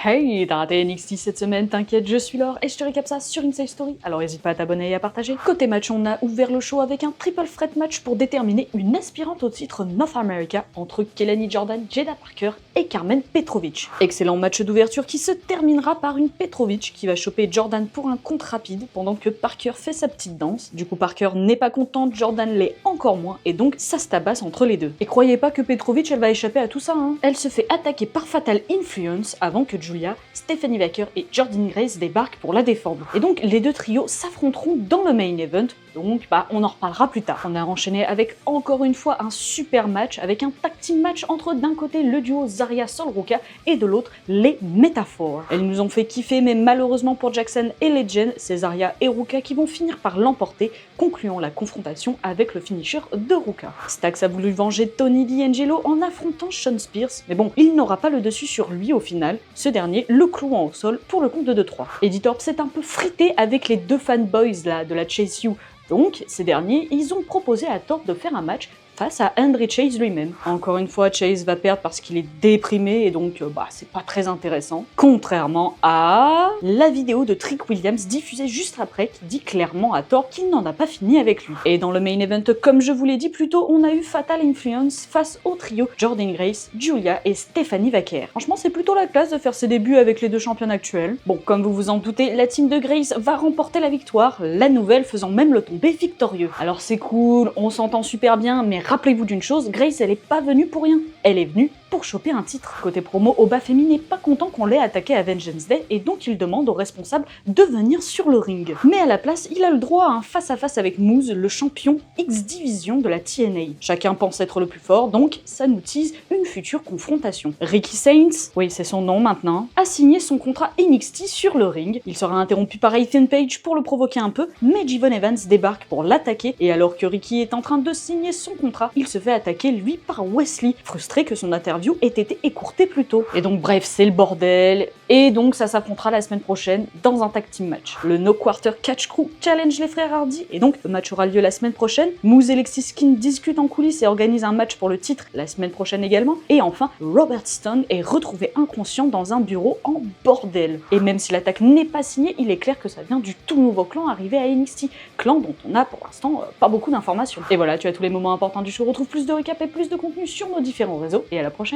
Hey, t'as raté NXT cette semaine, t'inquiète, je suis Laure et je te récap ça sur Inside Story, alors n'hésite pas à t'abonner et à partager. Côté match, on a ouvert le show avec un triple threat match pour déterminer une aspirante au titre North America entre Kelani Jordan, Jada Parker et Carmen Petrovic. Excellent match d'ouverture qui se terminera par une Petrovic qui va choper Jordan pour un compte rapide pendant que Parker fait sa petite danse. Du coup Parker n'est pas contente, Jordan l'est encore moins et donc ça se tabasse entre les deux. Et croyez pas que Petrovic elle va échapper à tout ça, hein. Elle se fait attaquer par Fatal Influence avant que Julia, Stephanie Vaquer et Jordynne Grace débarquent pour la défendre. Et donc les deux trios s'affronteront dans le main event, donc on en reparlera plus tard. On a enchaîné avec encore une fois un super match avec un tag team match entre d'un côté le duo Zarya Sol Ruka et de l'autre les Metaphors. Elles nous ont fait kiffer mais malheureusement pour Jackson et Legend, c'est Zarya et Ruka qui vont finir par l'emporter, concluant la confrontation avec le finisher de Ruka. Stax a voulu venger Tony D'Angelo en affrontant Shawn Spears, mais bon, il n'aura pas le dessus sur lui au final, ce dernier le clouant au sol pour le compte de 2-3. Eddie Thorpe s'est un peu frité avec les deux fanboys là de la Chase U, donc ces derniers, ils ont proposé à Thorpe de faire un match face à Andre Chase lui-même. Encore une fois, Chase va perdre parce qu'il est déprimé et donc c'est pas très intéressant. Contrairement à la vidéo de Trick Williams diffusée juste après qui dit clairement à Thorpe qu'il n'en a pas fini avec lui. Et dans le main event, comme je vous l'ai dit plus tôt, on a eu Fatal Influence face au trio Jordynne Grace, Julia et Stephanie Vaquer. Franchement, c'est plutôt la classe de faire ses débuts avec les deux championnes actuelles. Bon, comme vous vous en doutez, la team de Grace va remporter la victoire, la nouvelle faisant même le tomber victorieux. Alors c'est cool, on s'entend super bien, mais rappelez-vous d'une chose, Grace elle est pas venue pour rien, elle est venue pour choper un titre. Côté promo, Obafemi n'est pas content qu'on l'ait attaqué à Vengeance Day et donc il demande aux responsables de venir sur le ring. Mais à la place, il a le droit à un face-à-face avec Moose, le champion X-Division de la TNA. Chacun pense être le plus fort, donc ça nous tease une future confrontation. Ricky Saints, oui c'est son nom maintenant, a signé son contrat NXT sur le ring. Il sera interrompu par Ethan Page pour le provoquer un peu, mais Jevon Evans débarque pour l'attaquer et alors que Ricky est en train de signer son contrat, il se fait attaquer lui par Wesley, frustré que son interview ait été écourtée plus tôt. Et donc bref, c'est le bordel, et donc ça s'affrontera la semaine prochaine dans un tag team match. Le No Quarter Catch Crew challenge les frères Hardy, et donc le match aura lieu la semaine prochaine. Moose et Lexis Skin discutent en coulisses et organisent un match pour le titre la semaine prochaine également. Et enfin, Robert Stone est retrouvé inconscient dans un bureau en bordel. Et même si l'attaque n'est pas signée, il est clair que ça vient du tout nouveau clan arrivé à NXT, clan dont on a pour l'instant pas beaucoup d'informations. Et voilà, tu as tous les moments importants du show, retrouve plus de récap et plus de contenu sur nos différents réseaux, et à la prochaine.